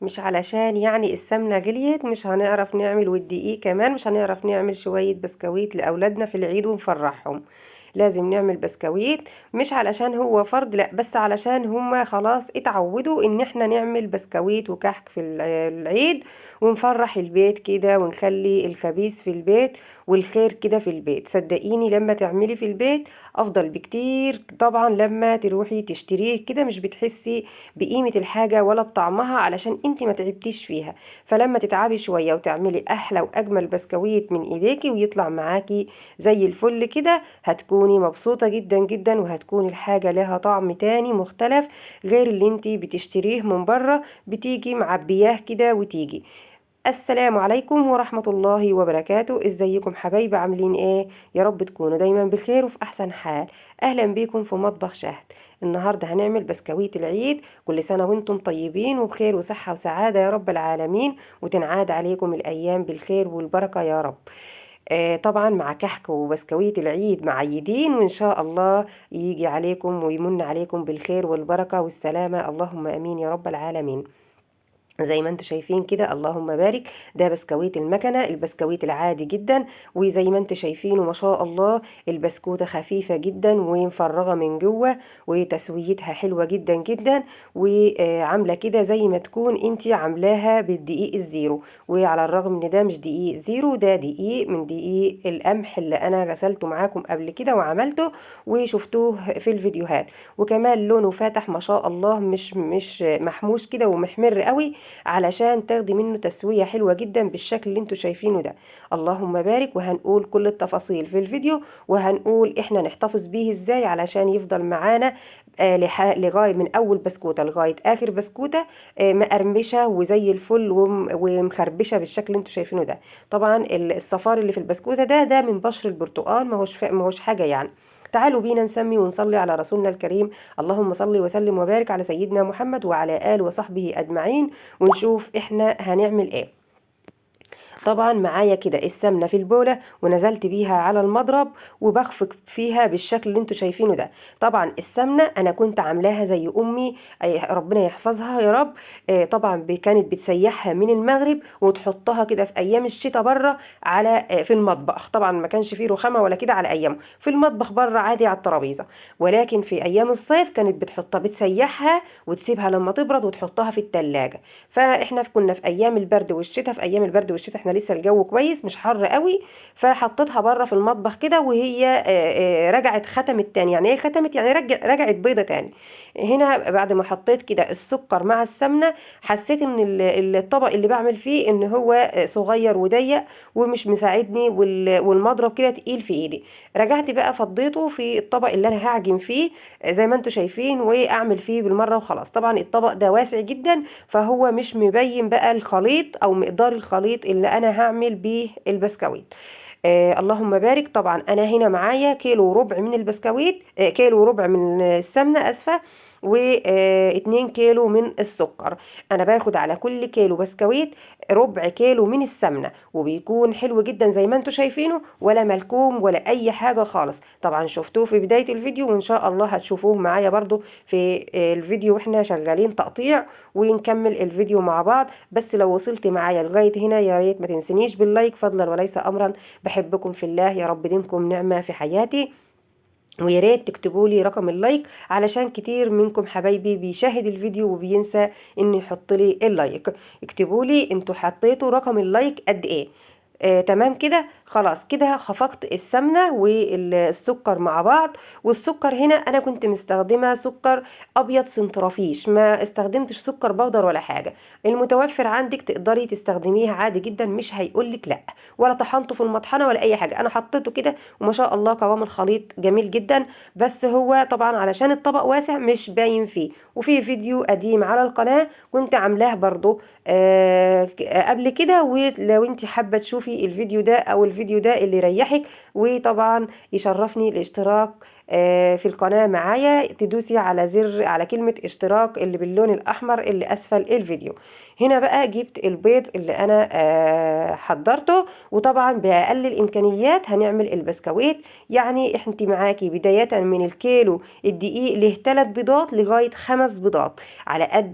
مش علشان يعني السمنة غليت مش هنعرف نعمل، والدقيق كمان مش هنعرف نعمل شوية بسكويت لأولادنا في العيد ونفرحهم. لازم نعمل بسكويت، مش علشان هو فرض، لا، بس علشان هما خلاص اتعودوا ان احنا نعمل بسكويت وكحك في العيد، ونفرح البيت كده ونخلي الخبيث في البيت والخير كده في البيت. صدقيني لما تعملي في البيت افضل بكتير طبعا لما تروحي تشتريه كده، مش بتحسي بقيمة الحاجة ولا بطعمها علشان انت ما تعبتيش فيها. فلما تتعبي شوية وتعملي احلى واجمل بسكويت من ايديكي ويطلع معاكي زي الفل كده، هتكوني مبسوطة جدا جدا، وهتكون الحاجة لها طعم تاني مختلف غير اللي انت بتشتريه من بره، بتيجي معبياه كده وتيجي. السلام عليكم ورحمة الله وبركاته. ازيكم حبايبي، عاملين ايه؟ يا رب تكونوا دايما بخير وفي احسن حال. اهلا بيكم في مطبخ شهد. النهاردة هنعمل بسكويت العيد. كل سنة وانتم طيبين وبخير وصحة وسعادة يا رب العالمين، وتنعاد عليكم الايام بالخير والبركة يا رب. طبعا مع كحك وبسكويت العيد معيدين، وان شاء الله يجي عليكم ويمن عليكم بالخير والبركة والسلامة، اللهم امين يا رب العالمين. زي ما انتم شايفين كده اللهم بارك، ده بسكويت المكنة، البسكويت العادي جدا. وزي ما انتم شايفينه ما شاء الله البسكوتة خفيفة جدا ومفرغة من جوه، وتسويتها حلوة جدا جدا، وعاملة كده زي ما تكون انت عاملاها بالدقيق الزيرو. وعلى الرغم ان ده مش دقيق زيرو، ده دقيق من دقيق القمح اللي انا غسلته معاكم قبل كده وعملته وشفتوه في الفيديوهات. وكمان لونه فاتح ما شاء الله، مش محموش كده ومحمر قوي، علشان تاخدي منه تسوية حلوة جدا بالشكل اللي انتوا شايفينه ده. اللهم بارك. وهنقول كل التفاصيل في الفيديو، وهنقول احنا نحتفظ بيه ازاي علشان يفضل معانا لغاية من اول بسكوتة لغاية اخر بسكوتة مقرمشة وزي الفل ومخربشة بالشكل اللي انتوا شايفينه ده. طبعا الصفار اللي في البسكوتة ده من بشر البرتقال، ما هوش حاجة يعني. تعالوا بينا نسمي ونصلي على رسولنا الكريم. اللهم صل وسلم وبارك على سيدنا محمد وعلى آله وصحبه أجمعين، ونشوف احنا هنعمل ايه. طبعا معايا كده السمنه في البوله، ونزلت بيها على المضرب وبخفق فيها بالشكل اللي انتوا شايفينه ده. طبعا السمنه انا كنت عاملاها زي امي، ربنا يحفظها يا رب. طبعا كانت بتسيحها من المغرب وتحطها كده في ايام الشتاء بره على في المطبخ. طبعا ما كانش فيه رخامه ولا كده على ايامه، في المطبخ بره عادي على الترابيزه. ولكن في ايام الصيف كانت بتحطها بتسيحها وتسيبها لما تبرد وتحطها في التلاجة. فاحنا كنا في ايام البرد والشتاء، في ايام البرد والشتاء احنا لسه الجو كويس مش حر قوي، فحطيتها بره في المطبخ كده، وهي رجعت ختمت تاني. يعني ايه ختمت؟ يعني رجعت بيضه تاني. هنا بعد ما حطيت كده السكر مع السمنه، حسيت ان الطبق اللي بعمل فيه ان هو صغير وضيق ومش مساعدني، والمضرب كده تقيل في ايدي. رجعت بقى فضيته في الطبق اللي انا هعجن فيه زي ما انتم شايفين، واعمل فيه بالمره وخلاص. طبعا الطبق ده واسع جدا، فهو مش مبين بقى الخليط او مقدار الخليط اللي انا هعمل بيه البسكويت. اللهم بارك. طبعا انا هنا معايا كيلو وربع من البسكويت، كيلو وربع من السمنه اسفه، و2 كيلو من السكر. انا باخد على كل كيلو بسكويت ربع كيلو من السمنه، وبيكون حلو جدا زي ما انتم شايفينه، ولا ملكوم ولا اي حاجه خالص. طبعا شفتوه في بدايه الفيديو، وان شاء الله هتشوفوه معايا برضو في الفيديو واحنا شغالين تقطيع، ونكمل الفيديو مع بعض. بس لو وصلت معايا لغايه هنا يا ريت ما تنسنيش باللايك فضلا وليس امرا. بحبكم في الله، يا رب ديمكم نعمه في حياتي. ويا ريت تكتبوا لي رقم اللايك، علشان كتير منكم حبايبي بيشاهد الفيديو وبينسى انه يحط لي اللايك. اكتبوا لي انتوا حطيتوا رقم اللايك قد ايه. تمام كده، خلاص كده خفقت السمنة والسكر مع بعض. والسكر هنا انا كنت مستخدمة سكر ابيض سنترافيش، ما استخدمتش سكر بودر ولا حاجة. المتوفر عندك تقدري تستخدميه عادي جدا، مش هيقولك لا. ولا طحنته في المطحنة ولا اي حاجة، انا حطيته كده وما شاء الله قوام الخليط جميل جدا. بس هو طبعا علشان الطبق واسع مش باين فيه. وفي فيديو قديم على القناة كنت عاملاه برضو قبل كده، ولو انت حابة تشوفي الفيديو ده او الفيديو ده اللي يريحك. وطبعا يشرفني الاشتراك في القناة معايا تدوسي على زر على كلمة اشتراك اللي باللون الأحمر اللي أسفل الفيديو. هنا بقى جبت البيض اللي أنا حضرته، وطبعا بأقل الإمكانيات هنعمل البسكويت. يعني انت معاكي بداية من الكيلو الدقيق له 3 بيضات لغاية 5 بيضات،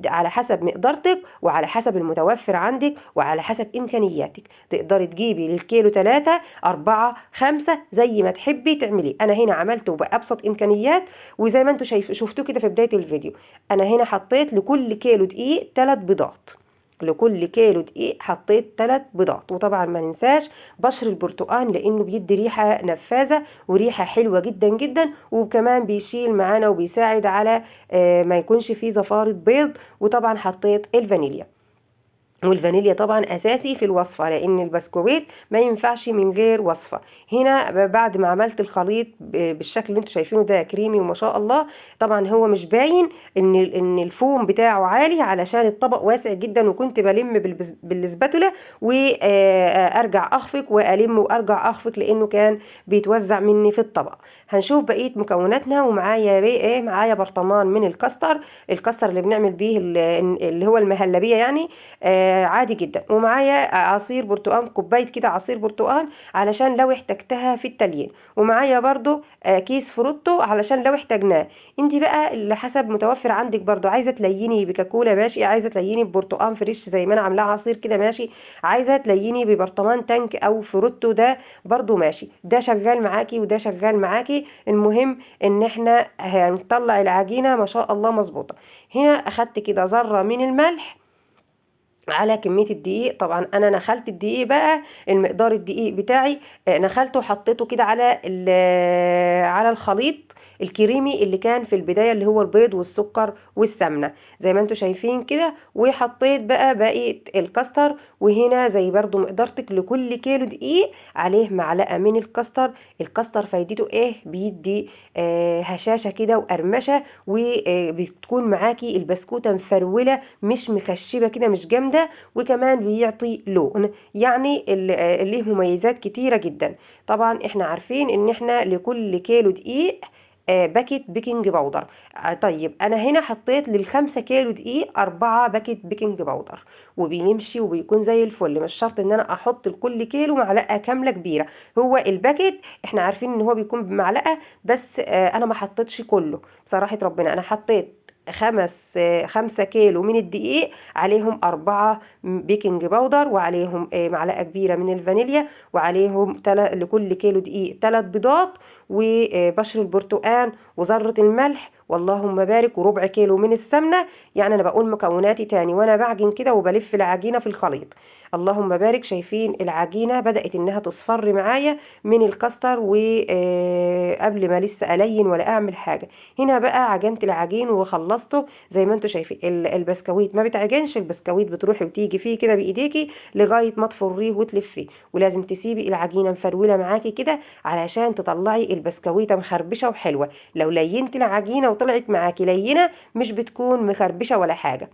على حسب مقدارتك وعلى حسب المتوفر عندك وعلى حسب إمكانياتك. تقدري تجيبي للكيلو 3 4 5 زي ما تحبي تعملي. أنا هنا عملته بأبسط إمكانيات، وزي ما انتوا شفتوا كده في بداية الفيديو، أنا هنا حطيت لكل كيلو دقيق 3 بيضات. لكل كيلو دقيق حطيت 3 بيضات. وطبعا ما ننساش بشر البرتقال لانه بيدي ريحه نفاذه وريحه حلوه جدا جدا، وكمان بيشيل معانا وبيساعد على ما يكونش فيه زفاره بيض. وطبعا حطيت الفانيليا، والفانيليا طبعا اساسي في الوصفه لان البسكويت ما ينفعش من غير وصفه. هنا بعد ما عملت الخليط بالشكل اللي انتوا شايفينه ده كريمي وما شاء الله، طبعا هو مش باين ان الفوم بتاعه عالي علشان الطبق واسع جدا، وكنت بلم بالسباتولا وارجع اخفق والم وارجع اخفق لانه كان بيتوزع مني في الطبق. هنشوف بقيه مكوناتنا. ومعايا ايه؟ معايا برطمان من الكاستر اللي بنعمل بيه اللي هو المهلبيه يعني، عادي جدا. ومعايا عصير برتقال، كوبايه كده عصير برتقال علشان لو احتجتها في التليين. ومعايا برضو كيس فروتو علشان لو احتاجناه. انت بقى اللي حسب متوفر عندك. برضو عايزه تليني بكاكولا ماشي، عايزه تليني ببرتقال فريش زي ما انا عاملاه عصير كده ماشي، عايزه تليني ببرطمان تانك او فروتو ده برضو ماشي، ده شغال معاكي وده شغال معاكي. المهم ان احنا هنطلع العجينه ما شاء الله مظبوطه. هنا اخدت كده ذره من الملح على كمية الدقيق. طبعا انا نخلت الدقيق بقى، المقدار الدقيق بتاعي نخلته وحطيته كده على الخليط الكريمي اللي كان في البداية اللي هو البيض والسكر والسمنة زي ما انتوا شايفين كده. وحطيت بقى بقية الكاستر. وهنا زي برضو مقدارتك لكل كيلو دقيق عليه معلقة من الكاستر. الكاستر فايدته ايه؟ بيدي هشاشة كده وقرمشة، وبتكون معاكي البسكوتة مفرولة مش مخشبة كده مش جامدة، وكمان بيعطي لون. يعني ليه مميزات كتيرة جدا. طبعا احنا عارفين ان احنا لكل كيلو دقيق باكيت بيكنج باودر. طيب انا هنا حطيت لل5 كيلو دقيق 4 باكيت بيكنج باودر، وبيمشي وبيكون زي الفل. مش شرط ان انا احط لكل كيلو معلقه كامله كبيره. هو الباكيت احنا عارفين ان هو بيكون بمعلقه بس، انا ما حطيتش كله بصراحه ربنا. انا حطيت 5 كيلو من الدقيق عليهم 4 بيكنج باودر، وعليهم معلقة كبيرة من الفانيليا، وعليهم لكل كيلو دقيق 3 بيضات، وبشر البرتقال، وذرة الملح، واللهم بارك، وربع كيلو من السمنة. يعني أنا بقول مكوناتي تاني وأنا بعجن كده وبلف العجينة في الخليط. اللهم بارك. شايفين العجينة بدأت إنها تصفر معايا من الكاستر، وقبل ما لسه ألين ولا أعمل حاجة. هنا بقى عجنت العجين وخلصته زي ما انتوا شايفين. البسكويت ما بتعجنش، البسكويت بتروحي وتيجي فيه كده بايديكي لغايه ما تفريه وتلفيه، ولازم تسيبي العجينه مفروله معاكي كده علشان تطلعي البسكويته مخربشه وحلوه. لو لينت العجينه وطلعت معاكي لينه مش بتكون مخربشه ولا حاجه.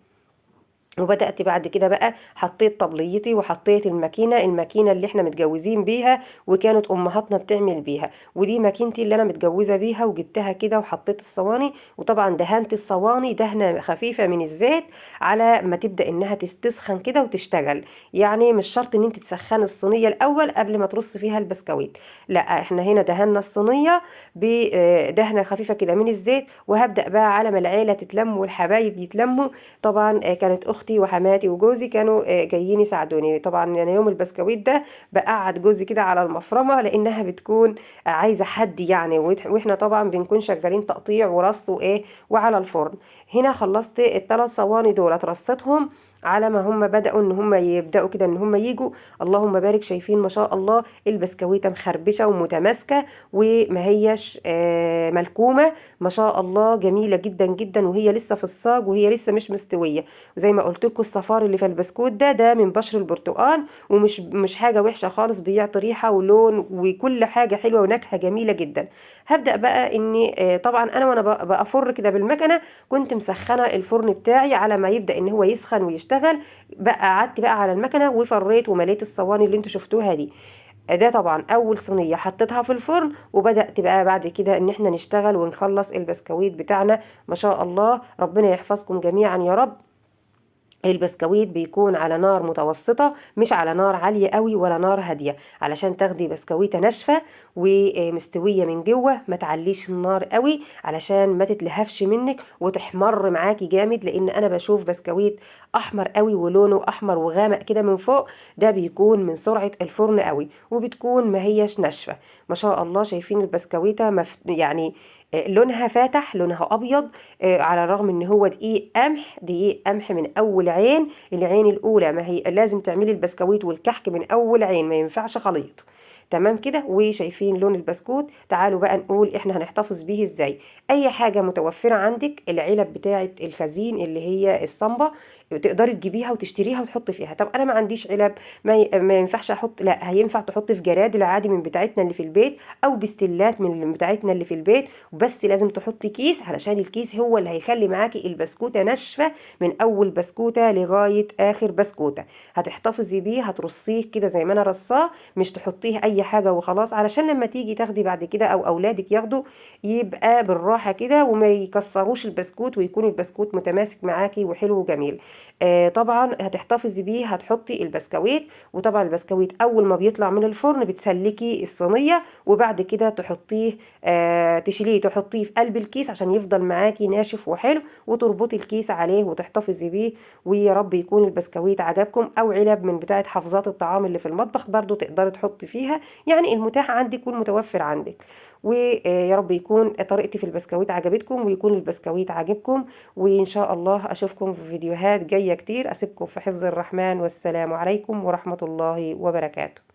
وبدأت بعد كده بقى حطيت طبليتي وحطيت الماكينة اللي احنا متجوزين بيها وكانت امهاتنا بتعمل بيها، ودي ماكينتي اللي انا متجوزة بيها، وجبتها كده وحطيت الصواني. وطبعا دهنت الصواني دهنة خفيفة من الزيت على ما تبدأ انها تسخن كده وتشتغل. يعني مش شرط ان انت تسخني الصينية الاول قبل ما ترصي فيها البسكويت، لا احنا هنا دهنا الصينية بدهنة خفيفة كده من الزيت. وهبدأ بقى على ما العيلة تتلم والحبايب يتلموا. طبعا كانت اختي وحماتي وجوزي كانوا جايين يساعدوني. طبعا انا يوم البسكويت ده بقعد جوزي كده على المفرمه لانها بتكون عايزه حد يعني، واحنا طبعا بنكون شغالين تقطيع ورص وايه وعلى الفرن. هنا خلصت ال3 صواني دول رصتهم على ما هم بدأوا ان هم يبدأوا كده ان هم يجوا. اللهم بارك. شايفين ما شاء الله البسكويته مخربشه ومتماسكه وما هيش ملكومه، ما شاء الله جميله جدا جدا، وهي لسه في الصاج وهي لسه مش مستويه. وزي ما قلت لكم الصفار اللي في البسكوت ده من بشر البرتقال، ومش حاجه وحشه خالص، بيعطي ريحه ولون وكل حاجه حلوه ونكهه جميله جدا. هبدأ بقى اني طبعا انا وانا بفر كده بالمكنه كنت مسخنه الفرن بتاعي على ما يبدأ ان هو يسخن ويشتغل. بقى قعدت بقى على المكنه وفريت ومليت الصواني اللي انتوا شفتوها دي. ده طبعا اول صينيه حطيتها في الفرن، وبدات بقى بعد كده ان احنا نشتغل ونخلص البسكويت بتاعنا. ما شاء الله، ربنا يحفظكم جميعا يا رب. البسكويت بيكون على نار متوسطة، مش على نار عالية قوي ولا نار هادية، علشان تاخدي بسكويتة ناشفة ومستوية من جوه. ما تعليش النار قوي علشان ما تتلهفش منك وتحمر معاكي جامد، لان انا بشوف بسكويت احمر قوي ولونه احمر وغامق كده من فوق، ده بيكون من سرعة الفرن قوي، وبتكون ما هيش ناشفة. ما شاء الله، شايفين البسكويتة يعني لونها فاتح، لونها ابيض، على الرغم ان هو دقيق قمح، دقيق قمح من اول عين، العين الاولى. ما هي لازم تعملي البسكويت والكحك من اول عين، ما ينفعش خليط. تمام كده، وشايفين لون البسكوت. تعالوا بقى نقول احنا هنحتفظ بيه ازاي. اي حاجه متوفره عندك، العلب بتاعه الخزين اللي هي الصنبه، تقدري تجيبيها وتشتريها وتحطي فيها. طب انا ما عنديش علب، ما ينفعش احط. لا، هينفع تحطي في جرادل عادي من بتاعتنا اللي في البيت، او بستلات من بتاعتنا اللي في البيت. بس لازم تحطي كيس، علشان الكيس هو اللي هيخلي معاكي البسكوته ناشفه من اول بسكوته لغايه اخر بسكوته. هتحتفظي بيه، هترصيه كده زي ما انا رصاه، مش تحطيه اي حاجه وخلاص، علشان لما تيجي تاخدي بعد كده او اولادك ياخدوا، يبقى بالراحه كده وما يكسروش البسكوت، ويكون البسكوت متماسك معاكي وحلو وجميل. طبعا هتحتفظي بيه، هتحطي البسكويت. وطبعا البسكويت اول ما بيطلع من الفرن بتسلكي الصينيه، وبعد كده تحطيه، تشيليه تحطيه في قلب الكيس عشان يفضل معاكي ناشف وحلو، وتربطي الكيس عليه وتحتفظي بيه. ويا رب يكون البسكويت عجبكم. او علب من بتاعه حافظات الطعام اللي في المطبخ برضو تقدري تحطي فيها، يعني المتاح عندك والمتوفر عندك. ويا رب يكون طريقتي في البسكويت عجبتكم، ويكون البسكويت عجبكم. وان شاء الله اشوفكم في فيديوهات جايه كتير. اسيبكم في حفظ الرحمن، والسلام عليكم ورحمه الله وبركاته.